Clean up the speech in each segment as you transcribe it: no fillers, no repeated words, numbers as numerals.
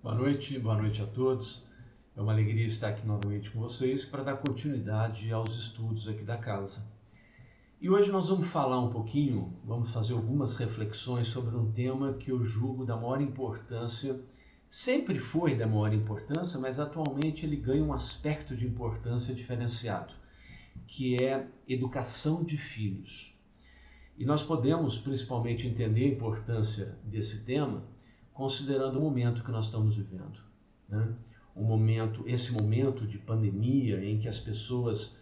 Boa noite a todos. É uma alegria estar aqui novamente com vocês para dar continuidade aos estudos aqui da casa. E hoje nós vamos falar um pouquinho, vamos fazer algumas reflexões sobre um tema que eu julgo da maior importância, sempre foi da maior importância, mas atualmente ele ganha um aspecto de importância diferenciado, que é educação de filhos. E nós podemos principalmente entender a importância desse tema considerando o momento que nós estamos vivendo, né? Esse momento de pandemia em que as pessoas,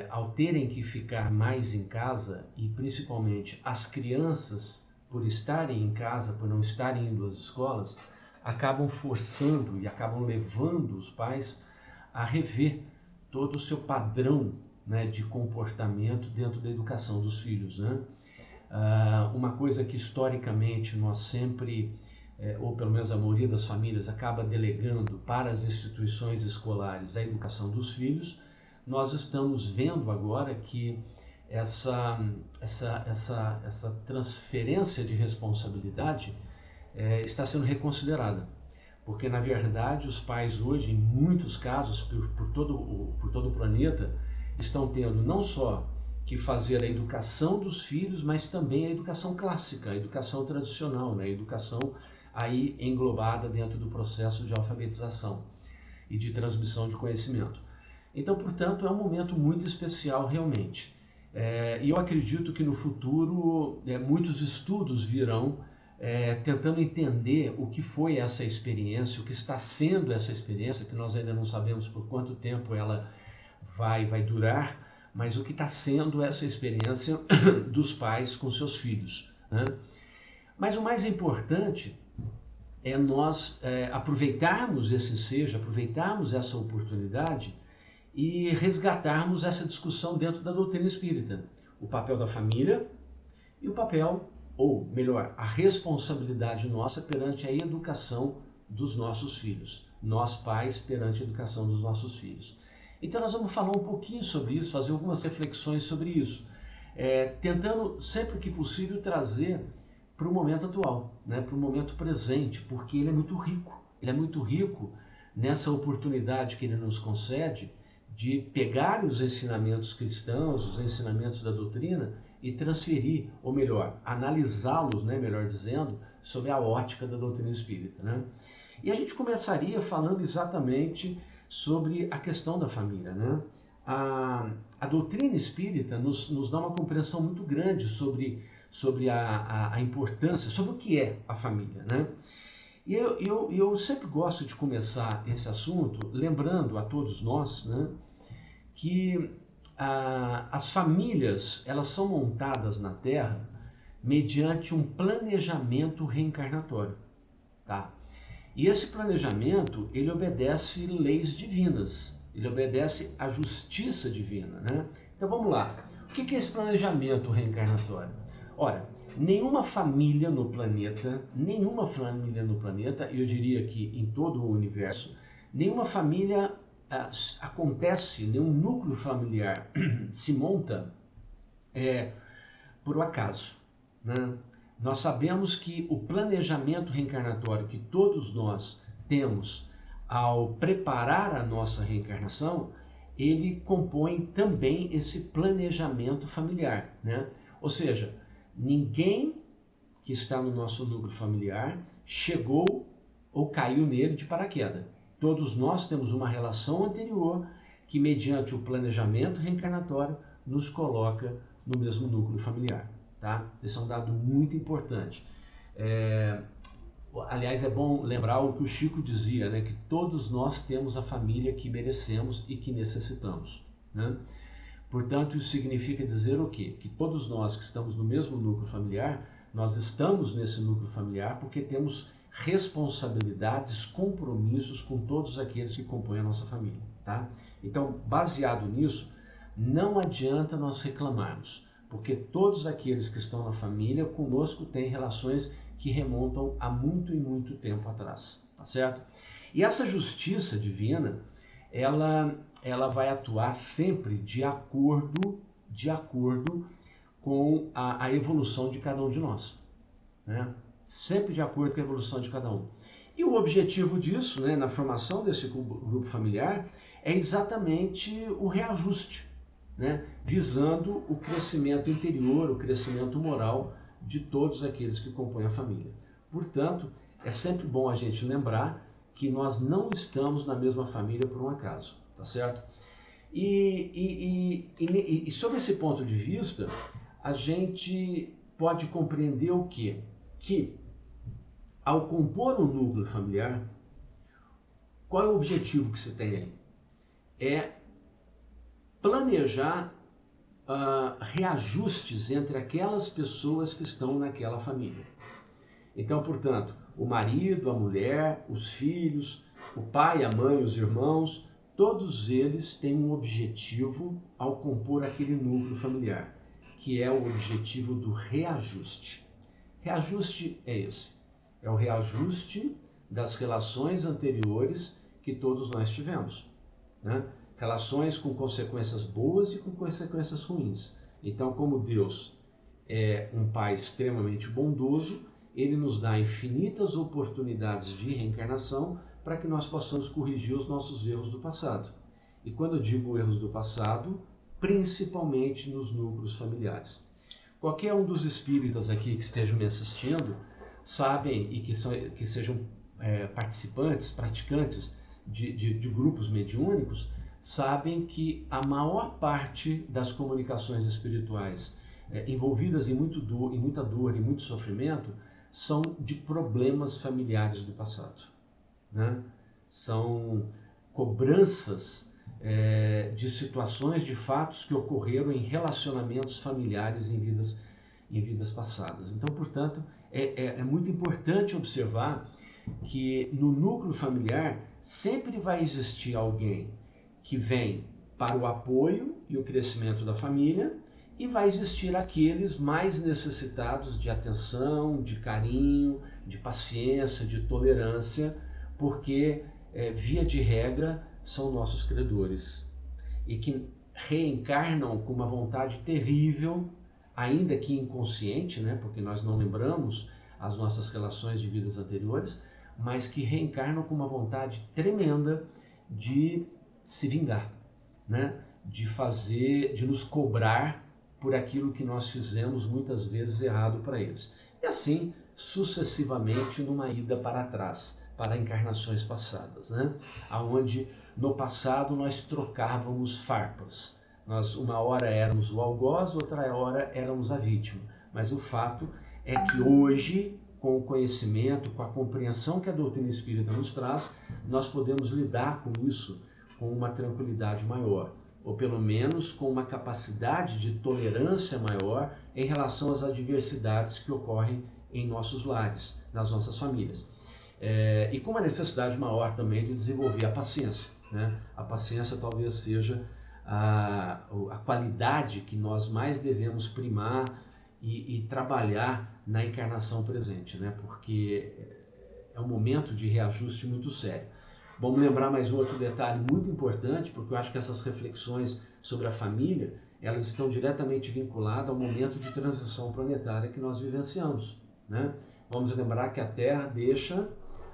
ao terem que ficar mais em casa e principalmente as crianças, por estarem em casa, por não estarem indo às escolas, acabam forçando e acabam levando os pais a rever todo o seu padrão, né, de comportamento dentro da educação dos filhos, né? Uma coisa que historicamente nós sempre, ou pelo menos a maioria das famílias, acaba delegando para as instituições escolares a educação dos filhos, nós estamos vendo agora que essa transferência de responsabilidade está sendo reconsiderada. Porque, na verdade, os pais hoje, em muitos casos, por todo o planeta, estão tendo não só que fazer a educação dos filhos, mas também a educação clássica, a educação tradicional, né? A educação aí englobada dentro do processo de alfabetização e de transmissão de conhecimento. Então, portanto, é um momento muito especial realmente. E eu acredito que no futuro muitos estudos virão tentando entender o que foi essa experiência, o que está sendo essa experiência, que nós ainda não sabemos por quanto tempo ela vai durar, mas o que está sendo essa experiência dos pais com seus filhos, né? Mas o mais importante é nós aproveitarmos esse ensejo, aproveitarmos essa oportunidade e resgatarmos essa discussão dentro da doutrina espírita. O papel da família e o papel, ou melhor, a responsabilidade nossa perante a educação dos nossos filhos. Nós, pais, perante a educação dos nossos filhos. Então nós vamos falar um pouquinho sobre isso, fazer algumas reflexões sobre isso, tentando sempre que possível trazer para o momento atual, né, para o momento presente, porque ele é muito rico nessa oportunidade que ele nos concede de pegar os ensinamentos cristãos, os ensinamentos da doutrina e transferir, ou melhor, analisá-los, né, melhor dizendo, sobre a ótica da doutrina espírita, né? E a gente começaria falando exatamente sobre a questão da família, né? A doutrina espírita nos dá uma compreensão muito grande sobre a importância, sobre o que é a família, né? E eu sempre gosto de começar esse assunto lembrando a todos nós, né, que as famílias elas são montadas na Terra mediante um planejamento reencarnatório, tá? E esse planejamento, ele obedece leis divinas, ele obedece à justiça divina, né? Então vamos lá, o que é esse planejamento reencarnatório? Ora, nenhuma família no planeta, eu diria que em todo o universo, nenhuma família acontece, nenhum núcleo familiar se monta por um acaso, né? Nós sabemos que o planejamento reencarnatório que todos nós temos ao preparar a nossa reencarnação, ele compõe também esse planejamento familiar, né? Ou seja, ninguém que está no nosso núcleo familiar chegou ou caiu nele de paraquedas. Todos nós temos uma relação anterior que, mediante o planejamento reencarnatório, nos coloca no mesmo núcleo familiar. Tá? Esse é um dado muito importante. Aliás, é bom lembrar o que o Chico dizia, né? Que todos nós temos a família que merecemos e que necessitamos, né? Portanto, isso significa dizer o quê? Que todos nós que estamos no mesmo núcleo familiar, nós estamos nesse núcleo familiar porque temos responsabilidades, compromissos com todos aqueles que compõem a nossa família. Tá? Então, baseado nisso, não adianta nós reclamarmos, porque todos aqueles que estão na família conosco têm relações que remontam a muito e muito tempo atrás, tá certo? E essa justiça divina, ela vai atuar sempre de acordo com a evolução de cada um de nós, né? Sempre de acordo com a evolução de cada um. E o objetivo disso, né, na formação desse grupo familiar, é exatamente o reajuste, né, visando o crescimento interior, o crescimento moral de todos aqueles que compõem a família. Portanto, é sempre bom a gente lembrar que nós não estamos na mesma família por um acaso, tá certo? E sob esse ponto de vista, a gente pode compreender o quê? Que ao compor um núcleo familiar, qual é o objetivo que se tem aí? É planejar reajustes entre aquelas pessoas que estão naquela família. Então, portanto, o marido, a mulher, os filhos, o pai, a mãe, os irmãos, todos eles têm um objetivo ao compor aquele núcleo familiar, que é o objetivo do reajuste. Reajuste é esse, é o reajuste das relações anteriores que todos nós tivemos, né? Relações com consequências boas e com consequências ruins. Então, como Deus é um Pai extremamente bondoso, Ele nos dá infinitas oportunidades de reencarnação para que nós possamos corrigir os nossos erros do passado. E quando eu digo erros do passado, principalmente nos núcleos familiares. Qualquer um dos espíritas aqui que estejam me assistindo, sabem e que sejam participantes, praticantes de grupos mediúnicos, sabem que a maior parte das comunicações espirituais envolvidas em muita dor e muito sofrimento são de problemas familiares do passado, né? São cobranças de situações, de fatos que ocorreram em relacionamentos familiares em vidas passadas. Então, portanto, é muito importante observar que no núcleo familiar sempre vai existir alguém que vem para o apoio e o crescimento da família, e vai existir aqueles mais necessitados de atenção, de carinho, de paciência, de tolerância, porque, via de regra, são nossos credores e que reencarnam com uma vontade terrível, ainda que inconsciente, né? Porque nós não lembramos as nossas relações de vidas anteriores, mas que reencarnam com uma vontade tremenda de se vingar, né? De nos cobrar por aquilo que nós fizemos muitas vezes errado para eles. E assim, sucessivamente, numa ida para trás, para encarnações passadas, né? Onde no passado nós trocávamos farpas. Nós uma hora éramos o algoz, outra hora éramos a vítima. Mas o fato é que hoje, com o conhecimento, com a compreensão que a doutrina espírita nos traz, nós podemos lidar com isso com uma tranquilidade maior, ou pelo menos com uma capacidade de tolerância maior em relação às adversidades que ocorrem em nossos lares, nas nossas famílias. E com uma necessidade maior também de desenvolver a paciência, né? A paciência talvez seja a qualidade que nós mais devemos primar e trabalhar na encarnação presente, né? Porque é um momento de reajuste muito sério. Vamos lembrar mais um outro detalhe muito importante, porque eu acho que essas reflexões sobre a família, elas estão diretamente vinculadas ao momento de transição planetária que nós vivenciamos, né? Vamos lembrar que a Terra deixa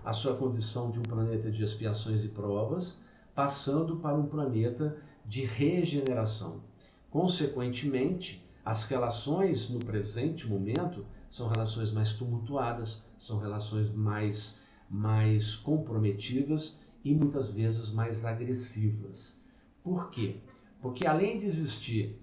a sua condição de um planeta de expiações e provas, passando para um planeta de regeneração. Consequentemente, as relações no presente momento são relações mais tumultuadas, são relações mais comprometidas e muitas vezes mais agressivas. Por quê? Porque além de existir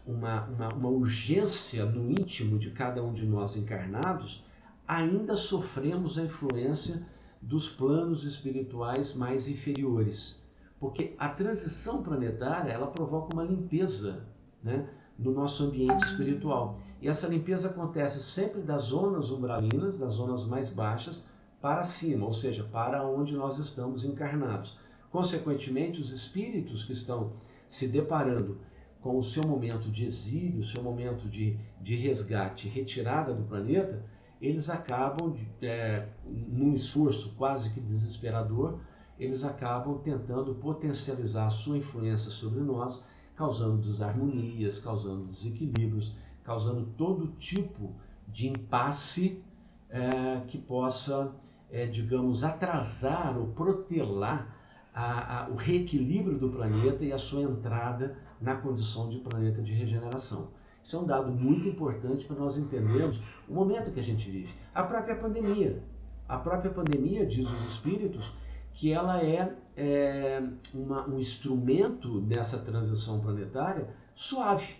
uma urgência no íntimo de cada um de nós encarnados, ainda sofremos a influência dos planos espirituais mais inferiores. Porque a transição planetária, ela provoca uma limpeza, né, no nosso ambiente espiritual. E essa limpeza acontece sempre das zonas umbralinas, das zonas mais baixas, para cima, ou seja, para onde nós estamos encarnados. Consequentemente, os espíritos que estão se deparando com o seu momento de exílio, o seu momento de resgate, retirada do planeta, eles acabam, num esforço quase que desesperador, eles acabam tentando potencializar a sua influência sobre nós, causando desarmonias, causando desequilíbrios, causando todo tipo de impasse que possa digamos, atrasar ou protelar o reequilíbrio do planeta e a sua entrada na condição de planeta de regeneração. Isso é um dado muito importante para nós entendermos o momento que a gente vive. A própria pandemia. A própria pandemia, diz os espíritos, que ela é um instrumento dessa transição planetária suave,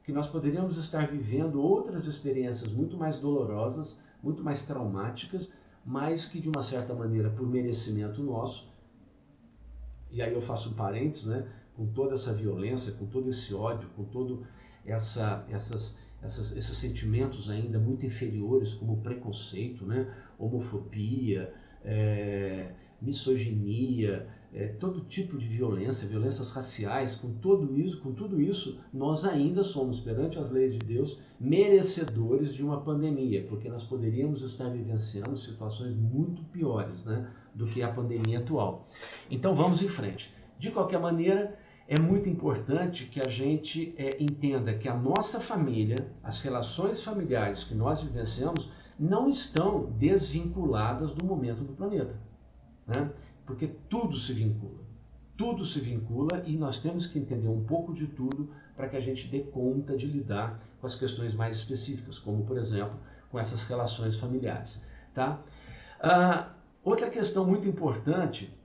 que nós poderíamos estar vivendo outras experiências muito mais dolorosas, muito mais traumáticas, mas que de uma certa maneira, por merecimento nosso, e aí eu faço um parênteses, né, com toda essa violência, com todo esse ódio, com todo esses sentimentos ainda muito inferiores, como preconceito, né, homofobia, misoginia, todo tipo de violência, violências raciais, com tudo isso, nós ainda somos, perante as leis de Deus, merecedores de uma pandemia, porque nós poderíamos estar vivenciando situações muito piores, né, do que a pandemia atual. Então vamos em frente. De qualquer maneira, é muito importante que a gente entenda que a nossa família, as relações familiares que nós vivenciamos, não estão desvinculadas do momento do planeta, né? Porque tudo se vincula e nós temos que entender um pouco de tudo para que a gente dê conta de lidar com as questões mais específicas, como, por exemplo, com essas relações familiares, tá? Outra questão muito importante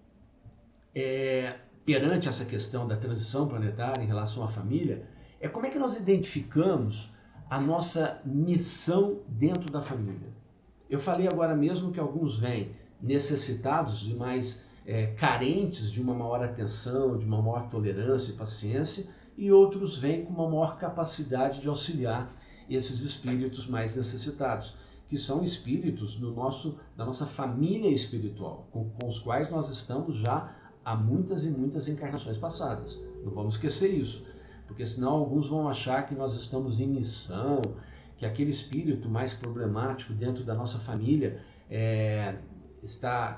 perante essa questão da transição planetária em relação à família é como é que nós identificamos a nossa missão dentro da família. Eu falei agora mesmo que alguns vêm necessitados de mais carentes de uma maior atenção, de uma maior tolerância e paciência, e outros vêm com uma maior capacidade de auxiliar esses espíritos mais necessitados, que são espíritos da nossa família espiritual, com os quais nós estamos já há muitas e muitas encarnações passadas. Não vamos esquecer isso, porque senão alguns vão achar que nós estamos em missão, que aquele espírito mais problemático dentro da nossa família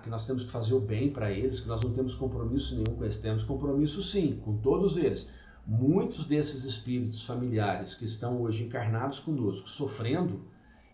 que nós temos que fazer o bem para eles, que nós não temos compromisso nenhum com eles. Temos compromisso sim, com todos eles. Muitos desses espíritos familiares que estão hoje encarnados conosco, sofrendo,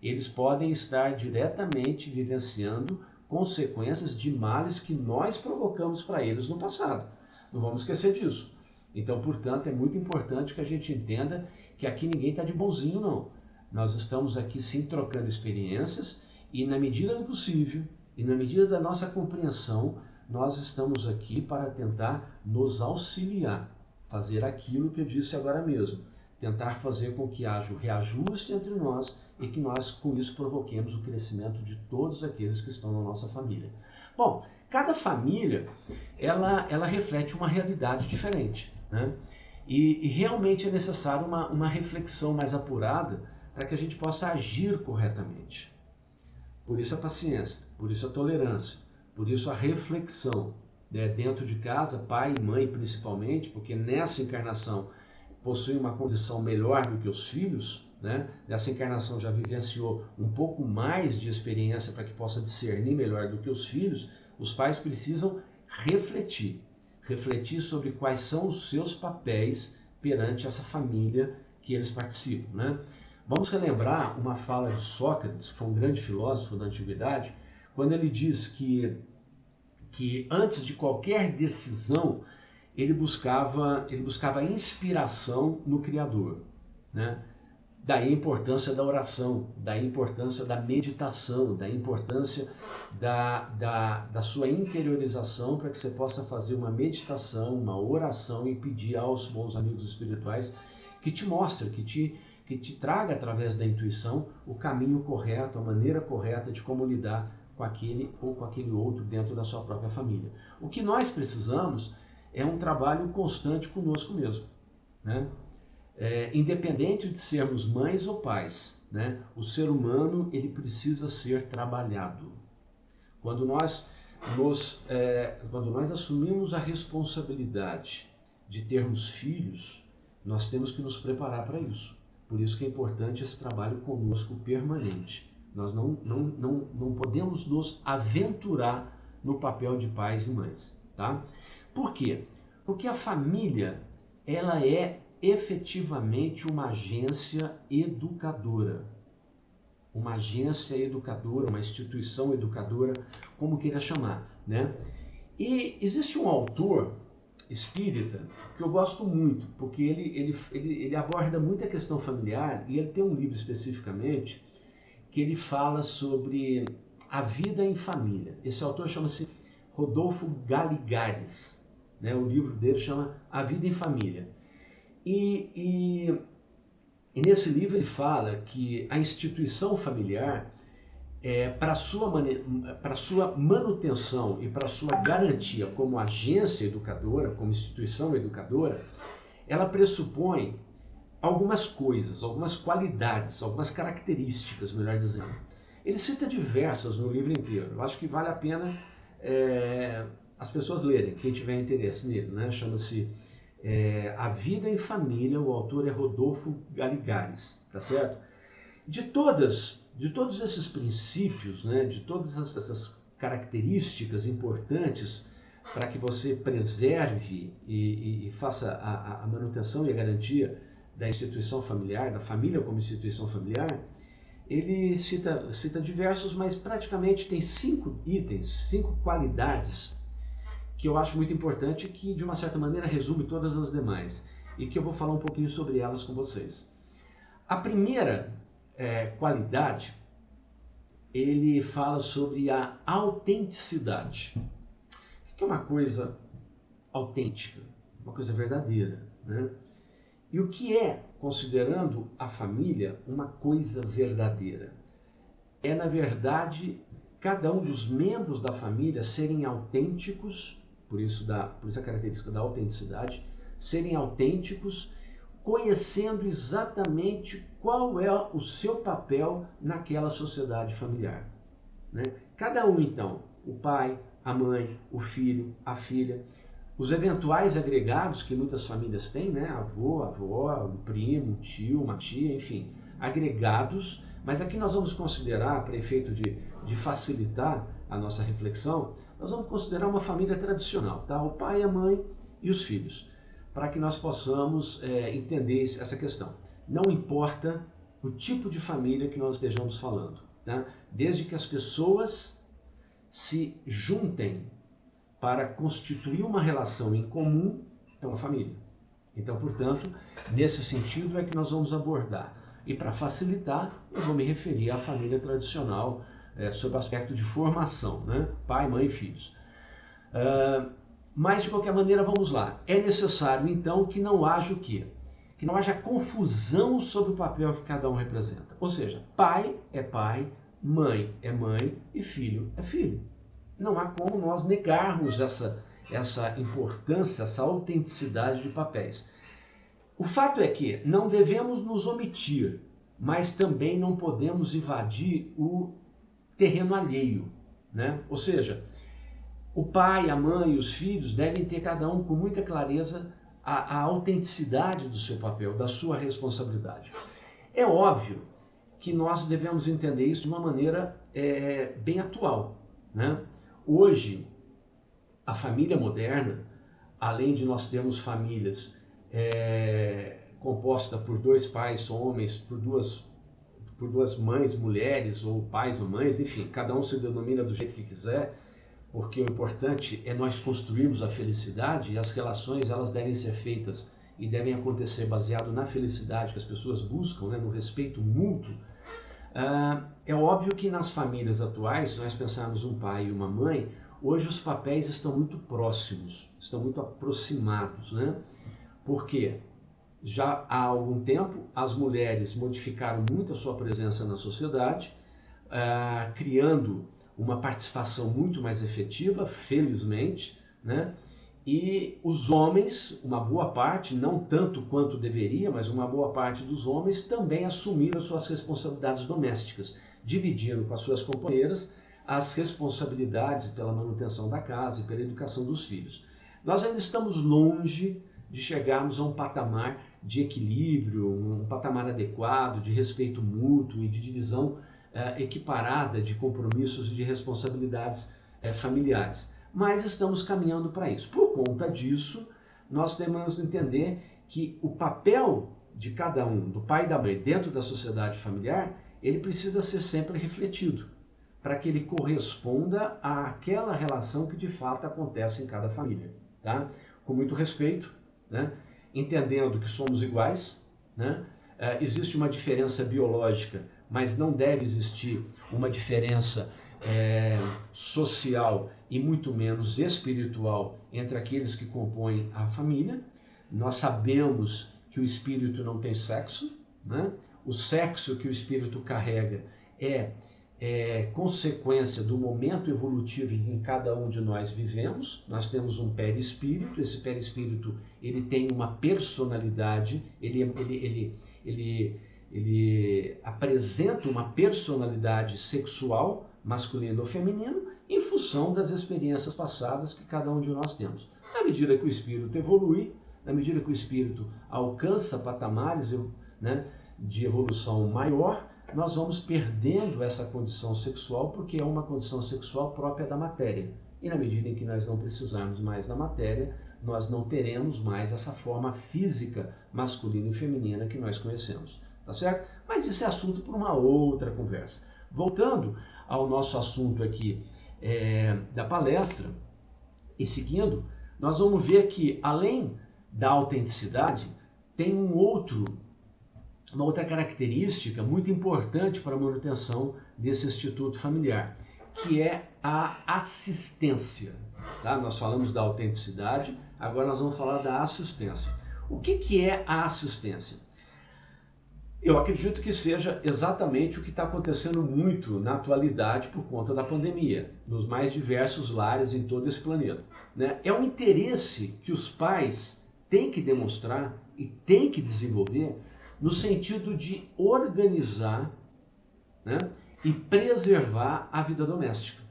eles podem estar diretamente vivenciando consequências de males que nós provocamos para eles no passado. Não vamos esquecer disso. Então, portanto, é muito importante que a gente entenda que aqui ninguém está de bonzinho, não. Nós estamos aqui sim trocando experiências e, na medida do possível, e na medida da nossa compreensão, nós estamos aqui para tentar nos auxiliar, fazer aquilo que eu disse agora mesmo, tentar fazer com que haja o reajuste entre nós e que nós, com isso, provoquemos o crescimento de todos aqueles que estão na nossa família. Bom, cada família, ela reflete uma realidade diferente, né? E realmente é necessário uma reflexão mais apurada para que a gente possa agir corretamente. Por isso a paciência, por isso a tolerância, por isso a reflexão, né? Dentro de casa, pai e mãe principalmente, porque nessa encarnação possui uma condição melhor do que os filhos, né? Nessa encarnação já vivenciou um pouco mais de experiência para que possa discernir melhor do que os filhos. Os pais precisam refletir sobre quais são os seus papéis perante essa família que eles participam, né? Vamos relembrar uma fala de Sócrates, que foi um grande filósofo da antiguidade, quando ele diz que antes de qualquer decisão, ele buscava inspiração no Criador, né? Daí a importância da oração, daí a importância da meditação, da importância da sua interiorização para que você possa fazer uma meditação, uma oração e pedir aos bons amigos espirituais que te mostrem, que te traga através da intuição o caminho correto, a maneira correta de como lidar com aquele ou com aquele outro dentro da sua própria família. O que nós precisamos é um trabalho constante conosco mesmo, né? Independente de sermos mães ou pais, né? O ser humano ele precisa ser trabalhado. Quando nós assumimos a responsabilidade de termos filhos, nós temos que nos preparar para isso. Por isso que é importante esse trabalho conosco permanente. Nós não podemos nos aventurar no papel de pais e mães, tá? Por quê? Porque a família, ela é efetivamente uma agência educadora. uma agência educadora, uma instituição educadora, como queira chamar, né? E existe um autor espírita que eu gosto muito, porque ele aborda muito a questão familiar, e ele tem um livro especificamente que ele fala sobre a vida em família. Esse autor chama-se Rodolfo Galigares, né? O livro dele chama A Vida em Família. E nesse livro ele fala que a instituição familiar, para sua manutenção e para sua garantia como agência educadora, como instituição educadora, ela pressupõe algumas coisas, algumas qualidades, algumas características, melhor dizendo. Ele cita diversas no livro inteiro. Eu acho que vale a pena as pessoas lerem, quem tiver interesse nele, né? Chama-se A Vida em Família, o autor é Rodolfo Galigares, tá certo? De todos esses princípios, né, de todas essas características importantes para que você preserve e faça a manutenção e a garantia da instituição familiar, da família como instituição familiar, ele cita diversos, mas praticamente tem 5 itens, 5 qualidades que eu acho muito importante, que de uma certa maneira resume todas as demais e que eu vou falar um pouquinho sobre elas com vocês. A primeira qualidade, ele fala sobre a autenticidade. O que é uma coisa autêntica? Uma coisa verdadeira, né? E o que é, considerando a família, uma coisa verdadeira? É, na verdade, cada um dos membros da família serem autênticos, por isso a característica da autenticidade, serem autênticos, conhecendo exatamente qual é o seu papel naquela sociedade familiar, né? Cada um, então, o pai, a mãe, o filho, a filha, os eventuais agregados que muitas famílias têm, né? Avô, avó, um primo, um tio, uma tia, enfim, agregados, mas aqui nós vamos considerar, para efeito de facilitar a nossa reflexão, nós vamos considerar uma família tradicional, tá? O pai, a mãe e os filhos, para que nós possamos entender essa questão. Não importa o tipo de família que nós estejamos falando, tá? Desde que as pessoas se juntem para constituir uma relação em comum, é uma família. Então, portanto, nesse sentido é que nós vamos abordar. E para facilitar, eu vou me referir à família tradicional, sob o aspecto de formação, né? Pai, mãe e filhos. Mas, de qualquer maneira, vamos lá. É necessário, então, que não haja o quê? Que não haja confusão sobre o papel que cada um representa. Ou seja, pai é pai, mãe é mãe e filho é filho. Não há como nós negarmos essa importância, essa autenticidade de papéis. O fato é que não devemos nos omitir, mas também não podemos invadir o terreno alheio, né? Ou seja, o pai, a mãe e os filhos devem ter cada um com muita clareza a autenticidade do seu papel, da sua responsabilidade. É óbvio que nós devemos entender isso de uma maneira bem atual, né? Hoje, a família moderna, além de nós termos famílias composta por 2 pais homens, por duas mães mulheres, ou pais ou mães, enfim, cada um se denomina do jeito que quiser, porque o importante é nós construirmos a felicidade, e as relações elas devem ser feitas e devem acontecer baseado na felicidade que as pessoas buscam, né, no respeito mútuo. É óbvio que nas famílias atuais, se nós pensarmos um pai e uma mãe, hoje os papéis estão muito próximos, estão muito aproximados, né? Porque já há algum tempo as mulheres modificaram muito a sua presença na sociedade, criando uma participação muito mais efetiva, felizmente, né? E os homens, uma boa parte, não tanto quanto deveria, mas uma boa parte dos homens também assumiram suas responsabilidades domésticas, dividindo com as suas companheiras as responsabilidades pela manutenção da casa e pela educação dos filhos. Nós ainda estamos longe de chegarmos a um patamar de equilíbrio, um patamar adequado, de respeito mútuo e de divisão equiparada de compromissos e de responsabilidades familiares. Mas estamos caminhando para isso. Por conta disso, nós temos que entender que o papel de cada um, do pai e da mãe, dentro da sociedade familiar, ele precisa ser sempre refletido, para que ele corresponda àquela relação que de fato acontece em cada família, tá? Com muito respeito, né? Entendendo que somos iguais, né? Existe uma diferença biológica, mas não deve existir uma diferença social e muito menos espiritual entre aqueles que compõem a família. Nós sabemos que o espírito não tem sexo, né? O sexo que o espírito carrega é consequência do momento evolutivo em que cada um de nós vivemos. Nós temos um perispírito, esse perispírito ele tem uma personalidade, ele apresenta uma personalidade sexual, masculino ou feminino, em função das experiências passadas que cada um de nós temos. Na medida que o espírito evolui, na medida que o espírito alcança patamares, né, de evolução maior, nós vamos perdendo essa condição sexual, porque é uma condição sexual própria da matéria. E na medida em que nós não precisarmos mais da matéria, nós não teremos mais essa forma física masculina e feminina que nós conhecemos. Tá certo? Mas isso é assunto para uma outra conversa. Voltando ao nosso assunto aqui da palestra, e seguindo, nós vamos ver que, além da autenticidade, tem uma outra característica muito importante para a manutenção desse instituto familiar, que é a assistência. Tá? Nós falamos da autenticidade, agora nós vamos falar da assistência. O que é a assistência? Eu acredito que seja exatamente o que está acontecendo muito na atualidade por conta da pandemia, nos mais diversos lares em todo esse planeta, né? É um interesse que os pais têm que demonstrar e têm que desenvolver no sentido de organizar, né, e preservar a vida doméstica,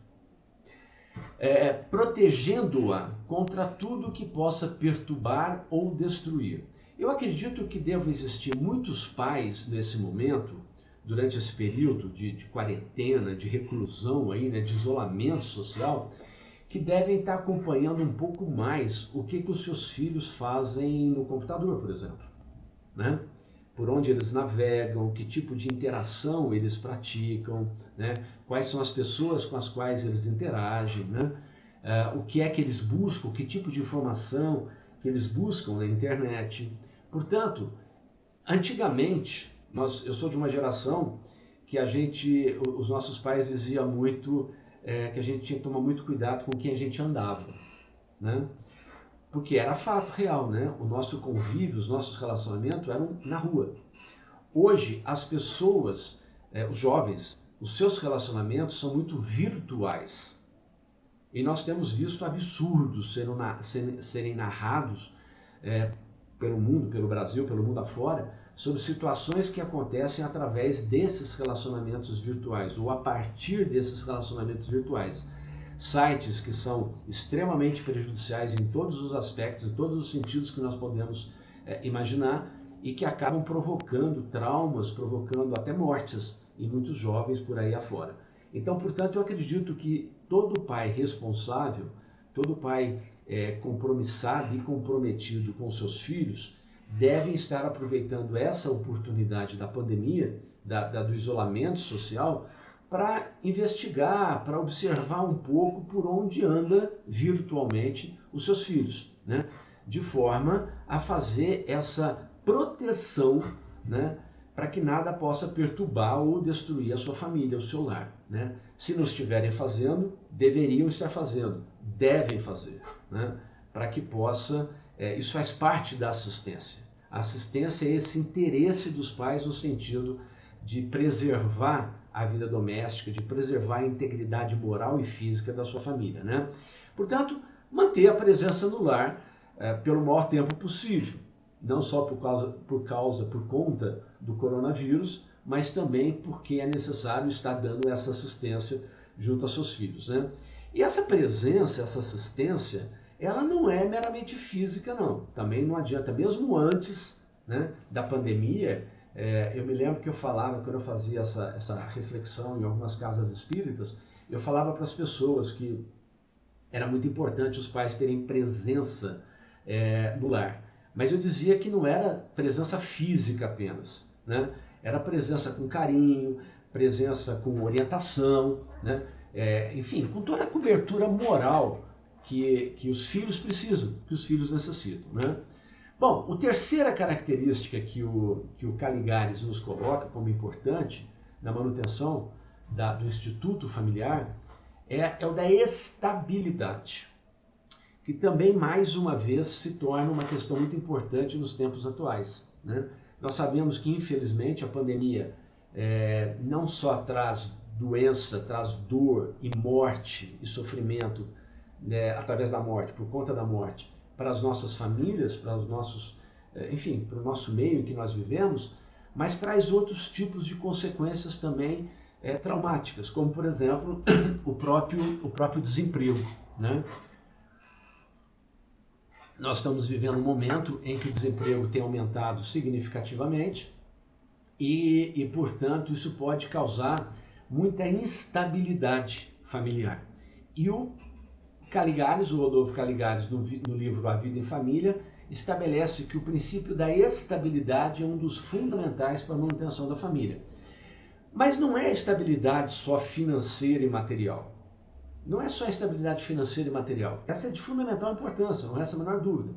protegendo-a contra tudo que possa perturbar ou destruir. Eu acredito que deve existir muitos pais nesse momento, durante esse período de quarentena, de reclusão, aí, né, de isolamento social, que devem estar acompanhando um pouco mais o que os seus filhos fazem no computador, por exemplo, né? Por onde eles navegam, que tipo de interação eles praticam, né? Quais são as pessoas com as quais eles interagem, né? O que é que eles buscam, que tipo de informação que eles buscam na internet. Portanto, antigamente, eu sou de uma geração que os nossos pais diziam muito que a gente tinha que tomar muito cuidado com quem a gente andava, né? Porque era fato real, né? O nosso convívio, os nossos relacionamentos eram na rua. Hoje, as pessoas, os jovens, os seus relacionamentos são muito virtuais. E nós temos visto absurdos serem narrados pelo mundo, pelo Brasil, pelo mundo afora, sobre situações que acontecem através desses relacionamentos virtuais, ou a partir desses relacionamentos virtuais. Sites que são extremamente prejudiciais em todos os aspectos, em todos os sentidos que nós podemos imaginar, e que acabam provocando traumas, provocando até mortes em muitos jovens por aí afora. Então, portanto, eu acredito que todo pai responsável, todo pai compromissado e comprometido com seus filhos, devem estar aproveitando essa oportunidade da pandemia, do isolamento social, para investigar, para observar um pouco por onde anda virtualmente os seus filhos, né? De forma a fazer essa proteção, né? Para que nada possa perturbar ou destruir a sua família, o seu lar, né? Se não estiverem fazendo, deveriam estar fazendo, devem fazer, né? Para que possa, isso faz parte da assistência. A assistência é esse interesse dos pais no sentido de preservar a vida doméstica, de preservar a integridade moral e física da sua família, né? Portanto, manter a presença no lar pelo maior tempo possível, não só por conta do coronavírus, mas também porque é necessário estar dando essa assistência junto aos seus filhos, né? E essa presença, essa assistência, ela não é meramente física, não. Também não adianta, mesmo antes, né, da pandemia. Eu me lembro que eu falava, quando eu fazia essa reflexão em algumas casas espíritas, eu falava para as pessoas que era muito importante os pais terem presença no lar. Mas eu dizia que não era presença física apenas, né? Era presença com carinho, presença com orientação, né? Enfim, com toda a cobertura moral que os filhos precisam, que os filhos necessitam, né? Bom, a terceira característica que o Caligares nos coloca como importante na manutenção do instituto familiar é o da estabilidade, que também, mais uma vez, se torna uma questão muito importante nos tempos atuais, né? Nós sabemos que, infelizmente, a pandemia não só traz doença, traz dor e morte e sofrimento, né, através da morte, por conta da morte, para as nossas famílias, para os nossos, enfim, para o nosso meio em que nós vivemos, mas traz outros tipos de consequências também traumáticas, como, por exemplo, o próprio desemprego, né? Nós estamos vivendo um momento em que o desemprego tem aumentado significativamente e, portanto, isso pode causar muita instabilidade familiar. E o Caligares, o Rodolfo Caligares, no livro A Vida em Família, estabelece que o princípio da estabilidade é um dos fundamentais para a manutenção da família. Mas não é estabilidade só financeira e material. Não é só estabilidade financeira e material. Essa é de fundamental importância, não resta a menor dúvida.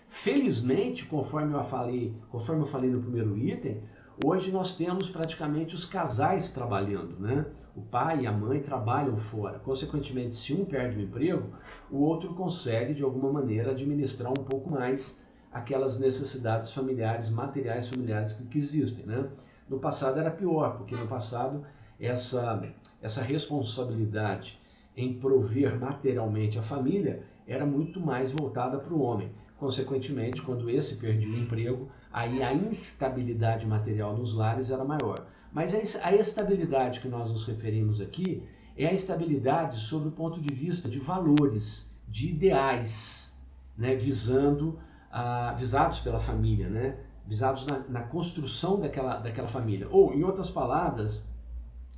Felizmente, conforme eu falei no primeiro item, hoje nós temos praticamente os casais trabalhando, né? O pai e a mãe trabalham fora. Consequentemente, se um perde o emprego, o outro consegue, de alguma maneira, administrar um pouco mais aquelas necessidades familiares, materiais familiares que existem, né? No passado era pior, porque no passado essa responsabilidade em prover materialmente a família era muito mais voltada para o homem. Consequentemente, quando esse perdia o emprego, aí a instabilidade material nos lares era maior. Mas a estabilidade que nós nos referimos aqui é a estabilidade sob o ponto de vista de valores, de ideais, né, visados pela família, né, visados na construção daquela família. Ou, em outras palavras,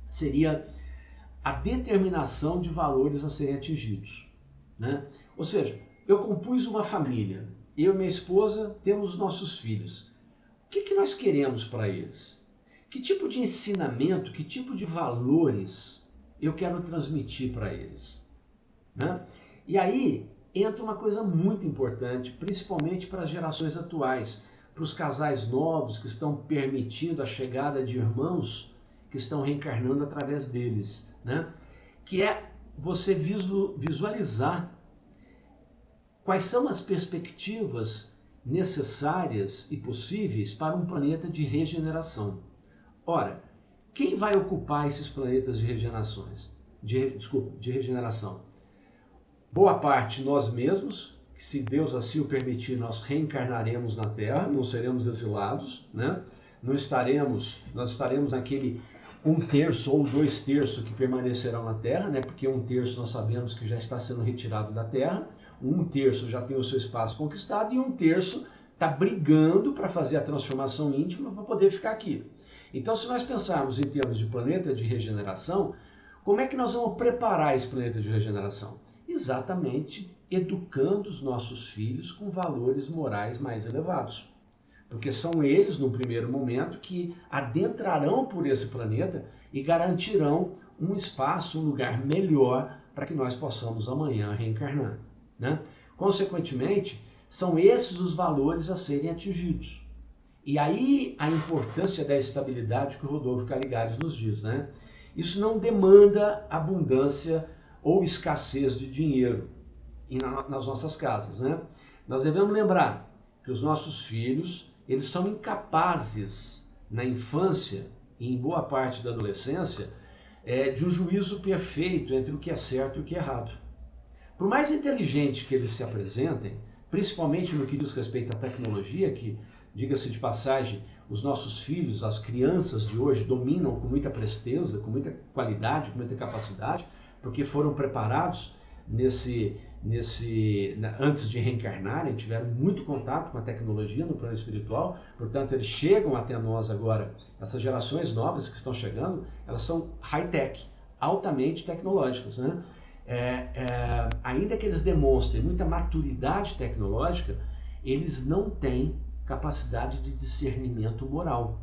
seria a determinação de valores a serem atingidos, né? Ou seja, eu compus uma família, eu e minha esposa temos nossos filhos. O que nós queremos para eles? Que tipo de ensinamento, que tipo de valores eu quero transmitir para eles, né? E aí entra uma coisa muito importante, principalmente para as gerações atuais, para os casais novos que estão permitindo a chegada de irmãos que estão reencarnando através deles, né? Que é você visualizar quais são as perspectivas necessárias e possíveis para um planeta de regeneração. Ora, quem vai ocupar esses planetas de regeneração? Boa parte nós mesmos, que se Deus assim o permitir, nós reencarnaremos na Terra, não seremos exilados, né? Nós estaremos naquele 1/3 ou 2/3 que permanecerão na Terra, né? Porque 1/3 nós sabemos que já está sendo retirado da Terra, 1/3 já tem o seu espaço conquistado e 1/3 está brigando para fazer a transformação íntima para poder ficar aqui. Então, se nós pensarmos em termos de planeta de regeneração, como é que nós vamos preparar esse planeta de regeneração? Exatamente educando os nossos filhos com valores morais mais elevados. Porque são eles, no primeiro momento, que adentrarão por esse planeta e garantirão um espaço, um lugar melhor para que nós possamos amanhã reencarnar, né? Consequentemente, são esses os valores a serem atingidos. E aí a importância da estabilidade que o Rodolfo Caligares nos diz, né? Isso não demanda abundância ou escassez de dinheiro nas nossas casas, né? Nós devemos lembrar que os nossos filhos, eles são incapazes na infância e em boa parte da adolescência de um juízo perfeito entre o que é certo e o que é errado. Por mais inteligente que eles se apresentem, principalmente no que diz respeito à tecnologia, que, diga-se de passagem, os nossos filhos, as crianças de hoje dominam com muita presteza, com muita qualidade, com muita capacidade, porque foram preparados antes de reencarnarem, tiveram muito contato com a tecnologia no plano espiritual, portanto eles chegam até nós agora, essas gerações novas que estão chegando, elas são high-tech, altamente tecnológicas, né? Ainda que eles demonstrem muita maturidade tecnológica, eles não têm capacidade de discernimento moral.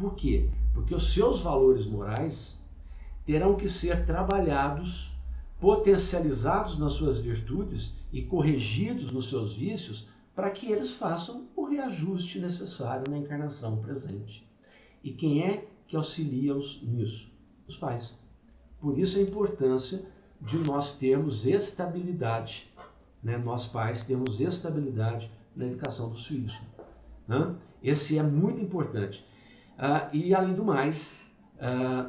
Por quê? Porque os seus valores morais terão que ser trabalhados, potencializados nas suas virtudes e corrigidos nos seus vícios para que eles façam o reajuste necessário na encarnação presente. E quem é que auxilia-os nisso? Os pais. Por isso a importância de nós termos estabilidade, né? Nós pais temos estabilidade na educação dos filhos. Né? Esse é muito importante. E além do mais,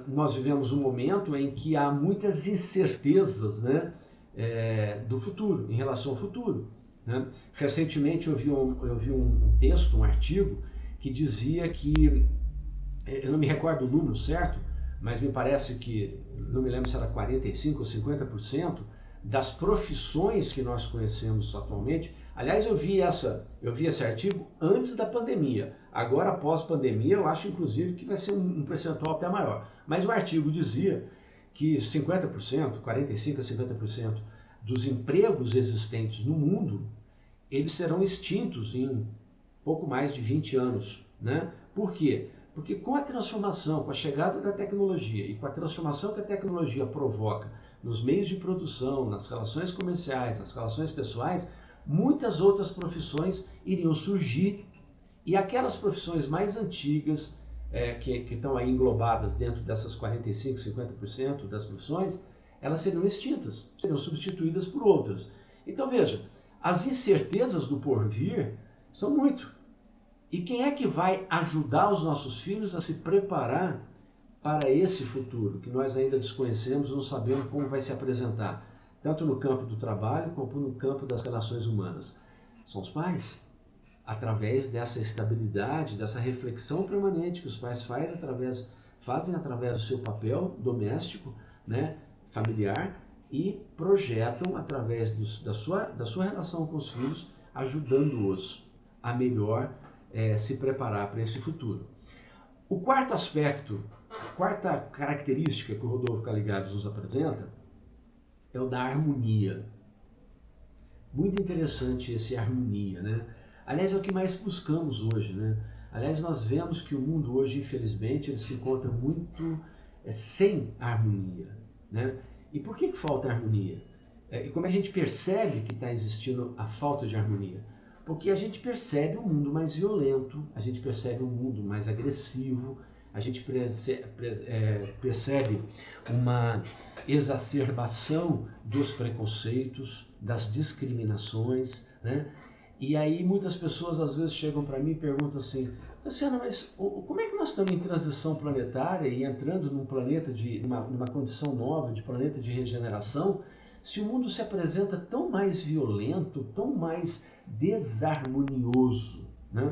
nós vivemos um momento em que há muitas incertezas, né, do futuro, em relação ao futuro. Né? Recentemente eu vi um texto, um artigo, que dizia que, eu não me recordo o número certo, mas me parece que, não me lembro se era 45% ou 50% das profissões que nós conhecemos atualmente. Aliás, eu vi esse artigo antes da pandemia. Agora, após pandemia, eu acho inclusive que vai ser um percentual até maior. Mas o artigo dizia que 50%, 45% a 50% dos empregos existentes no mundo, eles serão extintos em pouco mais de 20 anos. Né? Por quê? Porque com a transformação, com a chegada da tecnologia e com a transformação que a tecnologia provoca nos meios de produção, nas relações comerciais, nas relações pessoais, muitas outras profissões iriam surgir e aquelas profissões mais antigas, que estão aí englobadas dentro dessas 45%, 50% das profissões, elas seriam extintas, seriam substituídas por outras. Então veja, as incertezas do porvir são muito. E quem é que vai ajudar os nossos filhos a se preparar para esse futuro, que nós ainda desconhecemos, não sabemos como vai se apresentar, tanto no campo do trabalho como no campo das relações humanas? São os pais. Através dessa estabilidade, dessa reflexão permanente que os pais fazem através do seu papel doméstico, né, familiar, e projetam através da sua relação com os filhos, ajudando-os a melhor se preparar para esse futuro. O quarto aspecto, a quarta característica que o Rodolfo Caligari nos apresenta é o da harmonia. Muito interessante esse harmonia, né? Aliás, é o que mais buscamos hoje, né? Aliás, nós vemos que o mundo hoje, infelizmente, ele se encontra muito sem harmonia, né? E por que falta harmonia? E como a gente percebe que está existindo a falta de harmonia? Porque a gente percebe um mundo mais violento, a gente percebe um mundo mais agressivo, a gente percebe uma exacerbação dos preconceitos, das discriminações, né? E aí muitas pessoas às vezes chegam para mim e perguntam assim: Luciana, mas como é que nós estamos em transição planetária e entrando num planeta numa condição nova, de planeta de regeneração, se o mundo se apresenta tão mais violento, tão mais desarmonioso, né?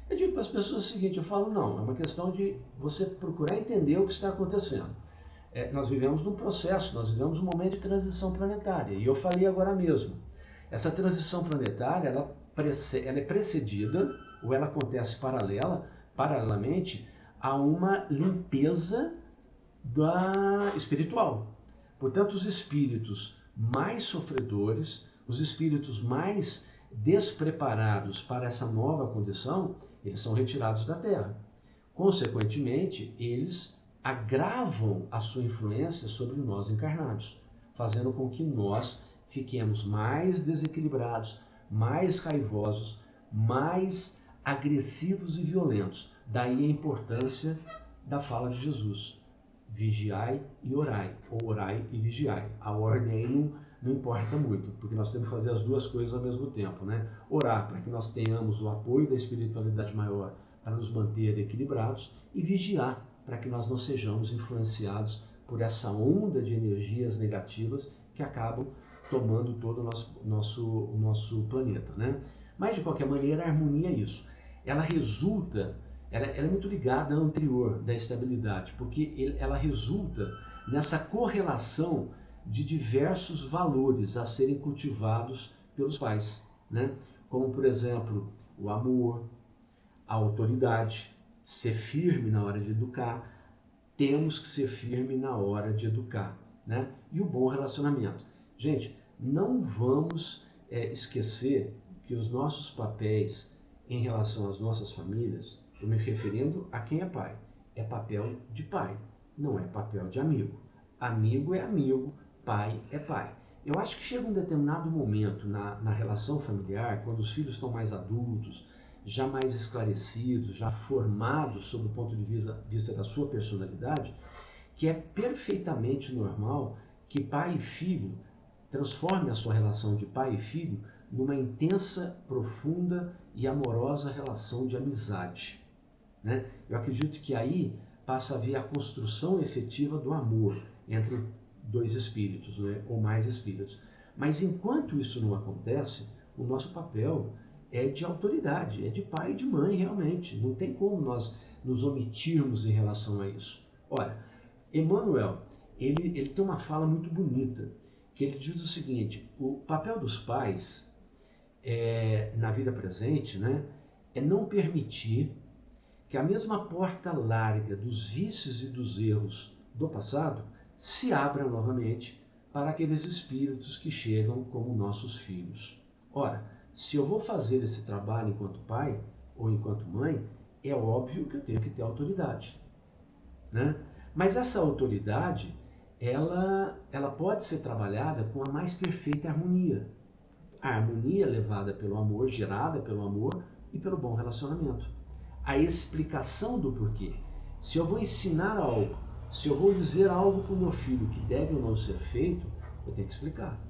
Eu digo para as pessoas o seguinte, eu falo, não, é uma questão de você procurar entender o que está acontecendo. Nós vivemos num processo, nós vivemos um momento de transição planetária, e eu falei agora mesmo, essa transição planetária, ela é precedida, ou ela acontece paralelamente, a uma limpeza espiritual. Portanto, os espíritos mais sofredores, os espíritos mais despreparados para essa nova condição, eles são retirados da Terra. Consequentemente, eles agravam a sua influência sobre nós encarnados, fazendo com que nós fiquemos mais desequilibrados, mais raivosos, mais agressivos e violentos. Daí a importância da fala de Jesus. Vigiai e orai, ou orai e vigiai. A ordem aí não importa muito, porque nós temos que fazer as duas coisas ao mesmo tempo, né? Orar para que nós tenhamos o apoio da espiritualidade maior para nos manter equilibrados e vigiar para que nós não sejamos influenciados por essa onda de energias negativas que acabam tomando todo o nosso planeta, né? Mas, de qualquer maneira, a harmonia é isso. Ela é muito ligada ao anterior da estabilidade, porque ela resulta nessa correlação de diversos valores a serem cultivados pelos pais, né? Como, por exemplo, o amor, a autoridade, ser firme na hora de educar, temos que ser firme na hora de educar, né? E o bom relacionamento. Gente, não vamos esquecer que os nossos papéis em relação às nossas famílias, eu me referindo a quem é pai, é papel de pai, não é papel de amigo. Amigo é amigo, pai é pai. Eu acho que chega um determinado momento na relação familiar, quando os filhos estão mais adultos, já mais esclarecidos, já formados sob o ponto de vista da sua personalidade, que é perfeitamente normal que pai e filho transformem a sua relação de pai e filho numa intensa, profunda e amorosa relação de amizade. Né? Eu acredito que aí passa a haver a construção efetiva do amor entre dois espíritos, né? Ou mais espíritos. Mas enquanto isso não acontece, o nosso papel é de autoridade, é de pai e de mãe realmente. Não tem como nós nos omitirmos em relação a isso. Olha, Emmanuel, ele tem uma fala muito bonita, que ele diz o seguinte: o papel dos pais na vida presente, né, é não permitir que a mesma porta larga dos vícios e dos erros do passado se abra novamente para aqueles espíritos que chegam como nossos filhos. Ora, se eu vou fazer esse trabalho enquanto pai ou enquanto mãe, é óbvio que eu tenho que ter autoridade, né? Mas essa autoridade, ela pode ser trabalhada com a mais perfeita harmonia. A harmonia levada pelo amor, gerada pelo amor e pelo bom relacionamento. A explicação do porquê. Se eu vou ensinar algo, se eu vou dizer algo para o meu filho que deve ou não ser feito, eu tenho que explicar.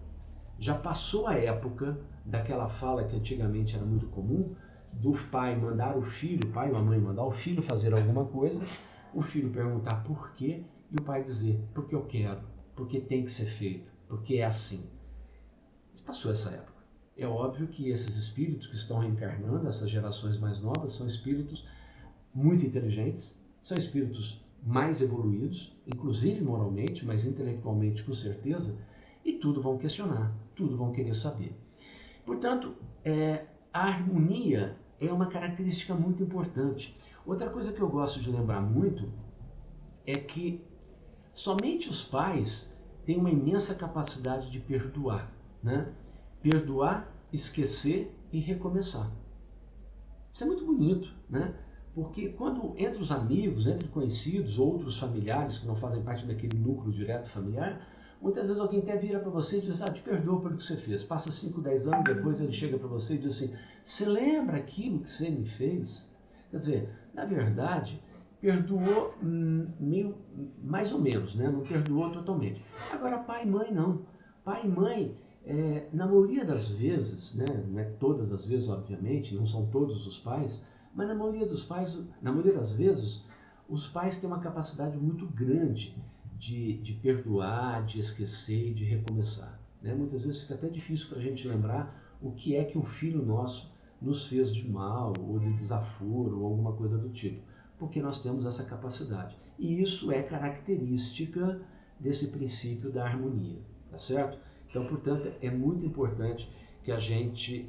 Já passou a época daquela fala que antigamente era muito comum, do pai mandar o filho, o pai ou a mãe mandar o filho fazer alguma coisa, o filho perguntar por quê e o pai dizer porque eu quero, porque tem que ser feito, porque é assim. Passou essa época. É óbvio que esses espíritos que estão reencarnando, essas gerações mais novas, são espíritos muito inteligentes, são espíritos mais evoluídos, inclusive moralmente, mas intelectualmente com certeza, e tudo vão questionar, tudo vão querer saber. Portanto, a harmonia é uma característica muito importante. Outra coisa que eu gosto de lembrar muito é que somente os pais têm uma imensa capacidade de perdoar, né? Perdoar, esquecer e recomeçar. Isso é muito bonito, né? Porque quando entre os amigos, entre conhecidos, outros familiares que não fazem parte daquele núcleo direto familiar, muitas vezes alguém até vira para você e diz: te perdoo pelo que você fez. Passa 5, 10 anos, depois ele chega para você e diz assim: você lembra aquilo que você me fez? Quer dizer, na verdade, perdoou mais ou menos, né? Não perdoou totalmente. Agora, pai e mãe não. Pai e mãe, na maioria das vezes, né? Não é todas as vezes, obviamente, não são todos os pais, mas na maioria das vezes, os pais têm uma capacidade muito grande de perdoar, de esquecer e de recomeçar. Né? Muitas vezes fica até difícil para a gente lembrar o que é que um filho nosso nos fez de mal, ou de desaforo, ou alguma coisa do tipo, porque nós temos essa capacidade. E isso é característica desse princípio da harmonia, tá certo? Então, portanto, é muito importante que a gente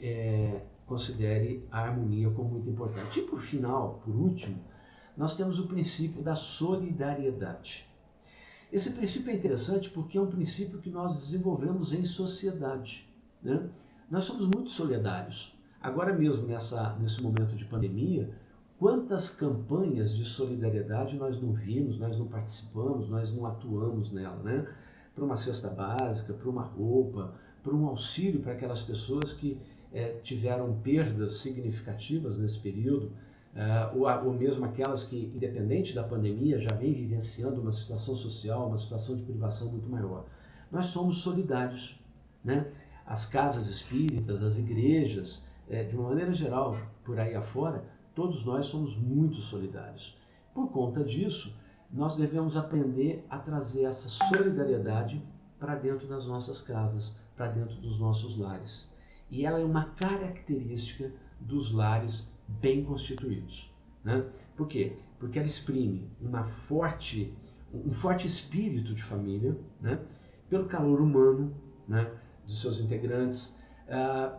considere a harmonia como muito importante. E por final, por último, nós temos o princípio da solidariedade. Esse princípio é interessante porque é um princípio que nós desenvolvemos em sociedade, né? Nós somos muito solidários. Agora mesmo, nesse momento de pandemia, quantas campanhas de solidariedade nós não vimos, nós não participamos, nós não atuamos nela, né? Para uma cesta básica, para uma roupa, para um auxílio para aquelas pessoas que tiveram perdas significativas nesse período, ou mesmo aquelas que, independente da pandemia, já vêm vivenciando uma situação social, uma situação de privação muito maior. Nós somos solidários, né? As casas espíritas, as igrejas, de uma maneira geral, por aí afora, todos nós somos muito solidários. Por conta disso, nós devemos aprender a trazer essa solidariedade para dentro das nossas casas, para dentro dos nossos lares. E ela é uma característica dos lares bem constituídos, né? Por quê? Porque ela exprime um forte espírito de família, né? Pelo calor humano, né? Dos seus integrantes,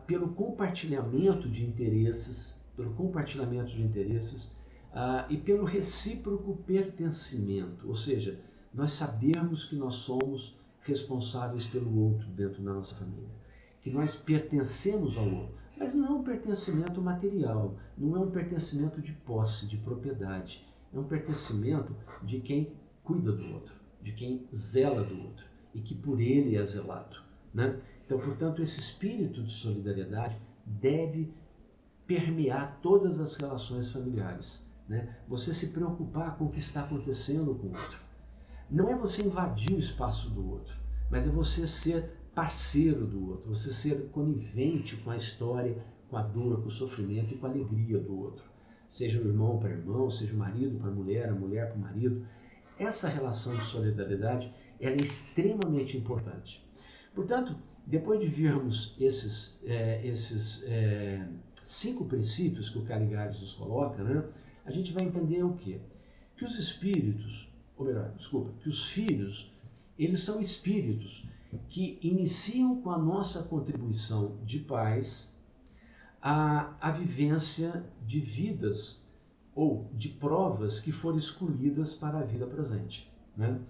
pelo compartilhamento de interesses, e pelo recíproco pertencimento, ou seja, nós sabemos que nós somos responsáveis pelo outro dentro da nossa família, que nós pertencemos ao outro, mas não é um pertencimento material, não é um pertencimento de posse, de propriedade, é um pertencimento de quem cuida do outro, de quem zela do outro e que por ele é zelado, né? Então, portanto, esse espírito de solidariedade deve permear todas as relações familiares, né? Você se preocupar com o que está acontecendo com o outro. Não é você invadir o espaço do outro, mas é você ser parceiro do outro, você ser conivente com a história, com a dor, com o sofrimento e com a alegria do outro. Seja o irmão para irmão, seja o marido para a mulher para o marido. Essa relação de solidariedade ela é extremamente importante. Portanto, depois de vermos esses 5 princípios que o Caligares nos coloca, né, a gente vai entender o quê? Que os espíritos, ou melhor, desculpa, que os filhos, eles são espíritos que iniciam com a nossa contribuição de pais a vivência de vidas ou de provas que foram escolhidas para a vida presente, né?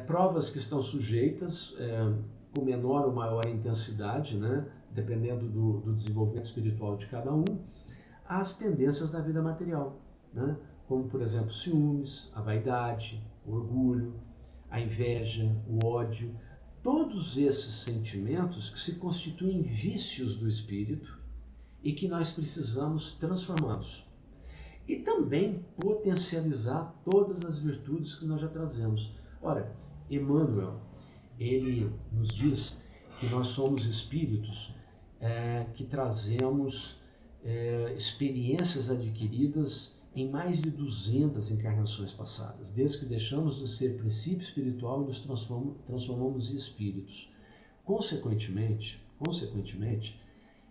Provas que estão sujeitas com menor ou maior intensidade, né, dependendo do desenvolvimento espiritual de cada um, às tendências da vida material, né, como, por exemplo, ciúmes, a vaidade, o orgulho, a inveja, o ódio, todos esses sentimentos que se constituem vícios do espírito e que nós precisamos transformá-los. E também potencializar todas as virtudes que nós já trazemos. Ora, Emmanuel, ele nos diz que nós somos espíritos que trazemos experiências adquiridas em mais de 200 encarnações passadas, desde que deixamos de ser princípio espiritual e nos transformamos em espíritos. Consequentemente,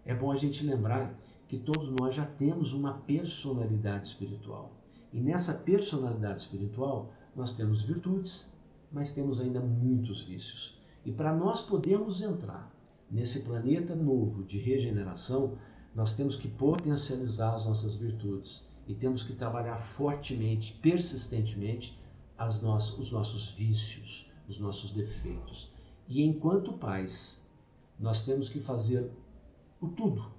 é bom a gente lembrar que todos nós já temos uma personalidade espiritual. E nessa personalidade espiritual nós temos virtudes, mas temos ainda muitos vícios. E para nós podermos entrar nesse planeta novo de regeneração, nós temos que potencializar as nossas virtudes e temos que trabalhar fortemente, persistentemente, os nossos vícios, os nossos defeitos. E enquanto pais, nós temos que fazer o tudo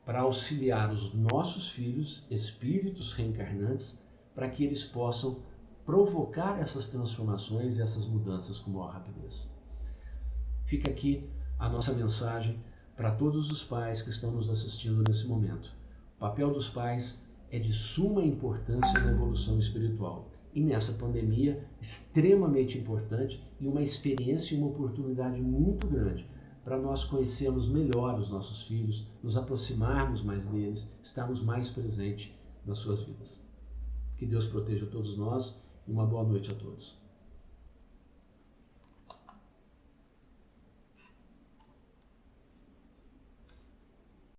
para auxiliar os nossos filhos, espíritos reencarnantes, para que eles possam provocar essas transformações e essas mudanças com maior rapidez. Fica aqui a nossa mensagem para todos os pais que estão nos assistindo nesse momento. O papel dos pais é de suma importância na evolução espiritual e nessa pandemia extremamente importante e uma experiência e uma oportunidade muito grande para nós conhecermos melhor os nossos filhos, nos aproximarmos mais deles, estarmos mais presentes nas suas vidas. Que Deus proteja todos nós e uma boa noite a todos.